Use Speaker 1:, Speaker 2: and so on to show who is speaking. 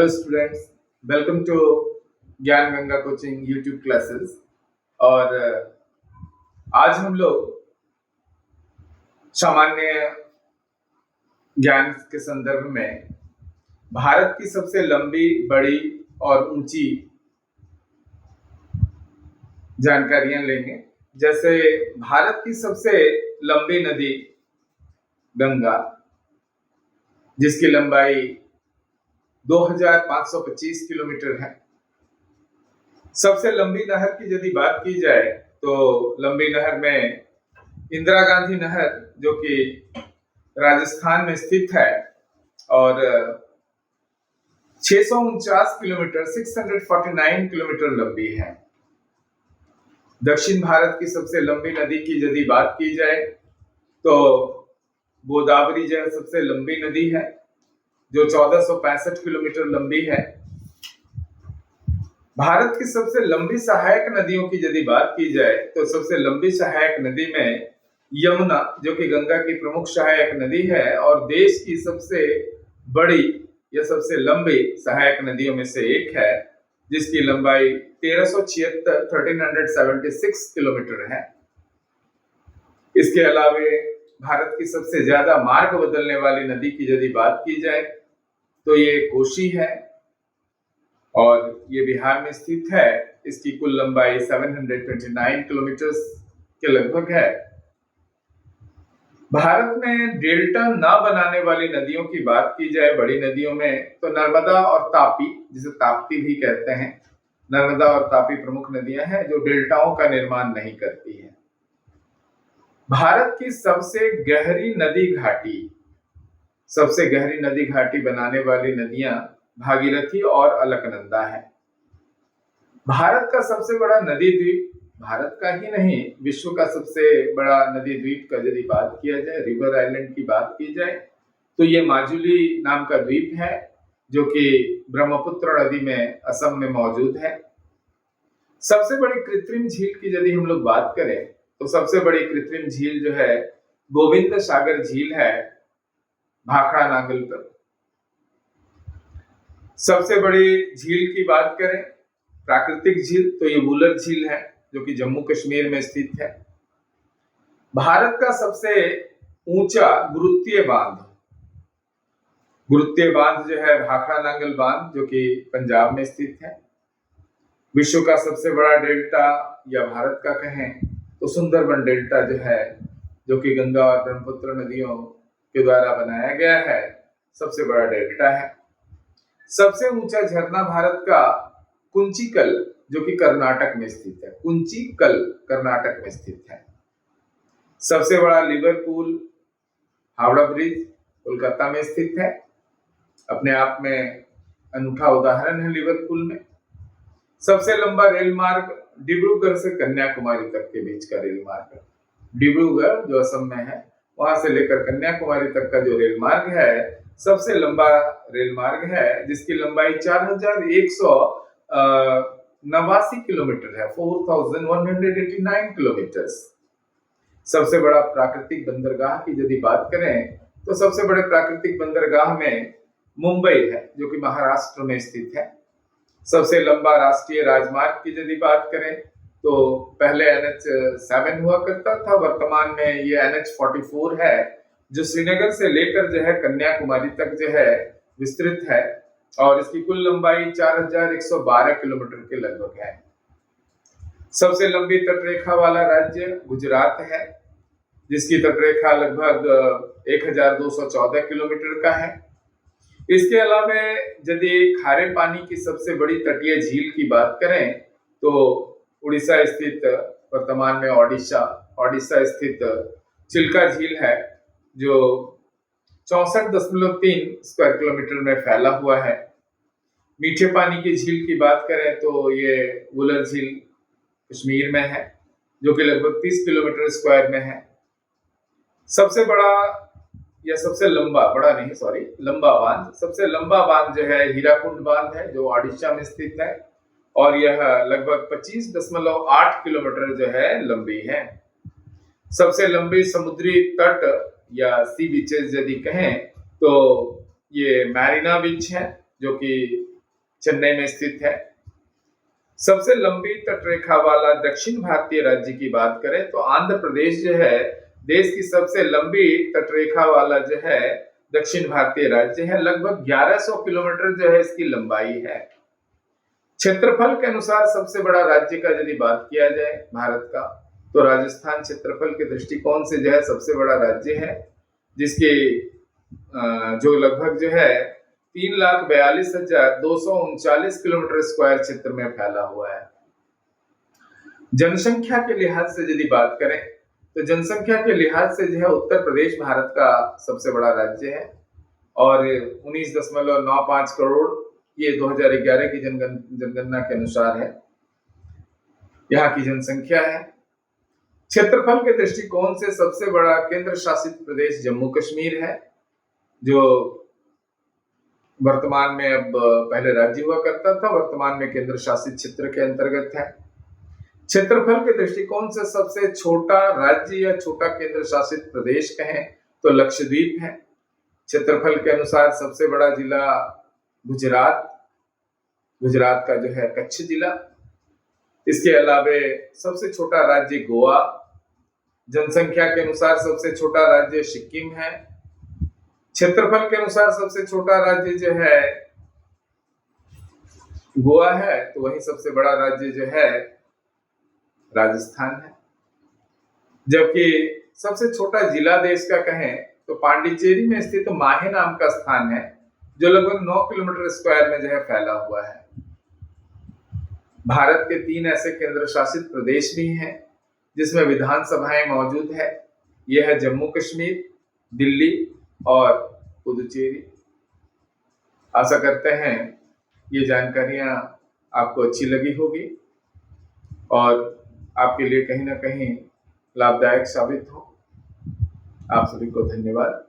Speaker 1: Hello students, welcome to ज्ञान Ganga coaching YouTube classes. और आज हम लोग सामान्य ज्ञान के संदर्भ में भारत की सबसे लंबी, बड़ी और ऊंची जानकारियां लेंगे। जैसे भारत की सबसे लंबी नदी गंगा, जिसकी लंबाई 2525 किलोमीटर है। सबसे लंबी नहर की यदि बात की जाए तो लंबी नहर में इंदिरा गांधी नहर, जो कि राजस्थान में स्थित है और 649 किलोमीटर 649 किलोमीटर लंबी है। दक्षिण भारत की सबसे लंबी नदी की यदि बात की जाए तो गोदावरी जो सबसे लंबी नदी है, जो 1465 किलोमीटर लंबी है। भारत की सबसे लंबी सहायक नदियों की यदि बात की जाए तो सबसे लंबी सहायक नदी में यमुना, जो कि गंगा की प्रमुख सहायक नदी है और देश की सबसे बड़ी या सबसे लंबी सहायक नदियों में से एक है, जिसकी लंबाई 1376 किलोमीटर है। इसके अलावे भारत की सबसे ज्यादा मार्ग बदलने वाली नदी की यदि बात की जाए तो ये कोसी है और ये बिहार में स्थित है। इसकी कुल लंबाई 729 किलोमीटर के लगभग है। भारत में डेल्टा ना बनाने वाली नदियों की बात की जाए बड़ी नदियों में तो नर्मदा और तापी, जिसे ताप्ती भी कहते हैं, नर्मदा और तापी प्रमुख नदियां हैं जो डेल्टाओं का निर्माण नहीं करती हैं। भारत की सबसे गहरी नदी घाटी बनाने वाली नदियां भागीरथी और अलकनंदा है। भारत का सबसे बड़ा नदी द्वीप, भारत का ही नहीं विश्व का सबसे बड़ा नदी द्वीप का यदि बात किया जाए, रिवर आइलैंड की बात की जाए तो ये माजुली नाम का द्वीप है, जो कि ब्रह्मपुत्र नदी में असम में मौजूद है। सबसे बड़ी कृत्रिम झील की यदि हम लोग बात करें तो सबसे बड़ी कृत्रिम झील जो है गोविंद सागर झील है, भाखड़ा नांगल पर। सबसे बड़ी झील की बात करें प्राकृतिक झील तो ये वुलर झील है, जो कि जम्मू कश्मीर में स्थित है। भारत का सबसे ऊंचा गुरुत्वीय बांध जो है भाखड़ा नांगल बांध, जो कि पंजाब में स्थित है। विश्व का सबसे बड़ा डेल्टा या भारत का कहें तो सुंदरबन डेल्टा जो है, जो कि गंगा और ब्रह्मपुत्र नदियों के द्वारा बनाया गया है, सबसे बड़ा डेल्टा है। सबसे ऊंचा झरना भारत का कुंचिकल, जो कि कर्नाटक में स्थित है, कुंचिकल कर्नाटक में स्थित है। सबसे बड़ा लिवरपूल हावड़ा ब्रिज कोलकाता में स्थित है, अपने आप में अनूठा उदाहरण है लिवरपूल में। सबसे लंबा रेल मार्ग डिब्रूगढ़ से कन्याकुमारी तक के बीच का रेल मार्ग, डिब्रूगढ़ जो असम में है, वहां से लेकर कन्याकुमारी तक का जो रेल मार्ग है सबसे लंबा रेल मार्ग है, जिसकी लंबाई 4189 किलोमीटर है, 4189 किलोमीटर। सबसे बड़ा प्राकृतिक बंदरगाह की यदि बात करें तो सबसे बड़े प्राकृतिक बंदरगाह में मुंबई है, जो कि महाराष्ट्र में स्थित है। सबसे लंबा राष्ट्रीय राजमार्ग की यदि बात करें तो पहले NH7 हुआ करता था, वर्तमान में ये NH44 है, जो श्रीनगर से लेकर जो है कन्याकुमारी तक जो है विस्तृत है और इसकी कुल लंबाई 4112 किलोमीटर के लगभग है। सबसे लंबी तटरेखा वाला राज्य गुजरात है, जिसकी तटरेखा लगभग 1214 किलोमीटर का है। इसके अलावा यदि खारे पानी की सबसे बड़ी तटीय झील की बात करें तो उड़ीसा स्थित, वर्तमान में ओडिशा स्थित चिल्का झील है, जो 64.3 स्क्वायर किलोमीटर में फैला हुआ है। मीठे पानी की झील की बात करें तो ये वुलर झील कश्मीर में है, जो कि लगभग 30 किलोमीटर स्क्वायर में है। सबसे बड़ा या सबसे लंबा बांध, सबसे लंबा बांध जो है हीराकुंड बांध है, जो ओडिशा में स्थित है और यह लगभग 25.8 किलोमीटर जो है लंबी है। सबसे लंबी समुद्री तट या सी बीचेस यदि कहें तो ये मैरीना बीच है, जो कि चेन्नई में स्थित है। सबसे लंबी तटरेखा वाला दक्षिण भारतीय राज्य की बात करें तो आंध्र प्रदेश जो है देश की सबसे लंबी तटरेखा वाला जो है दक्षिण भारतीय राज्य है। लगभग 1100 किलोमीटर जो है इसकी लंबाई है। क्षेत्रफल के अनुसार सबसे बड़ा राज्य का यदि बात किया जाए भारत का, तो राजस्थान क्षेत्रफल के दृष्टिकोण से जो है सबसे बड़ा राज्य है, जिसके जो लगभग जो है 3,42,239 किलोमीटर स्क्वायर क्षेत्र में फैला हुआ है। जनसंख्या के लिहाज से यदि बात करें तो जनसंख्या के लिहाज से जो है उत्तर प्रदेश भारत का सबसे बड़ा राज्य है और 19.95 करोड़ ये 2011 की जनगणना के अनुसार है यहाँ की जनसंख्या है। क्षेत्रफल के दृष्टिकोण से सबसे बड़ा केंद्र शासित प्रदेश जम्मू कश्मीर है, जो वर्तमान में अब पहले राज्य हुआ करता था, वर्तमान में केंद्र शासित क्षेत्र के अंतर्गत है। क्षेत्रफल के दृष्टिकोण से सबसे छोटा राज्य या छोटा केंद्र शासित प्रदेश कहें तो लक्षद्वीप है। क्षेत्रफल के अनुसार सबसे बड़ा जिला गुजरात का जो है कच्छ जिला। इसके अलावे सबसे छोटा राज्य गोवा, जनसंख्या के अनुसार सबसे छोटा राज्य सिक्किम है। क्षेत्रफल के अनुसार सबसे छोटा राज्य जो है गोवा है, तो वही सबसे बड़ा राज्य जो है राजस्थान है। जबकि सबसे छोटा जिला देश का कहें तो पांडिचेरी में स्थित माहे नाम का स्थान है, जो लगभग 9 किलोमीटर स्क्वायर में जो है फैला हुआ है। भारत के 3 ऐसे केंद्र शासित प्रदेश भी हैं जिसमें विधानसभाएं मौजूद है। यह है जम्मू कश्मीर, दिल्ली और पुदुचेरी। आशा करते हैं ये जानकारियां आपको अच्छी लगी होगी और आपके लिए कहीं ना कहीं लाभदायक साबित हो। आप सभी को धन्यवाद।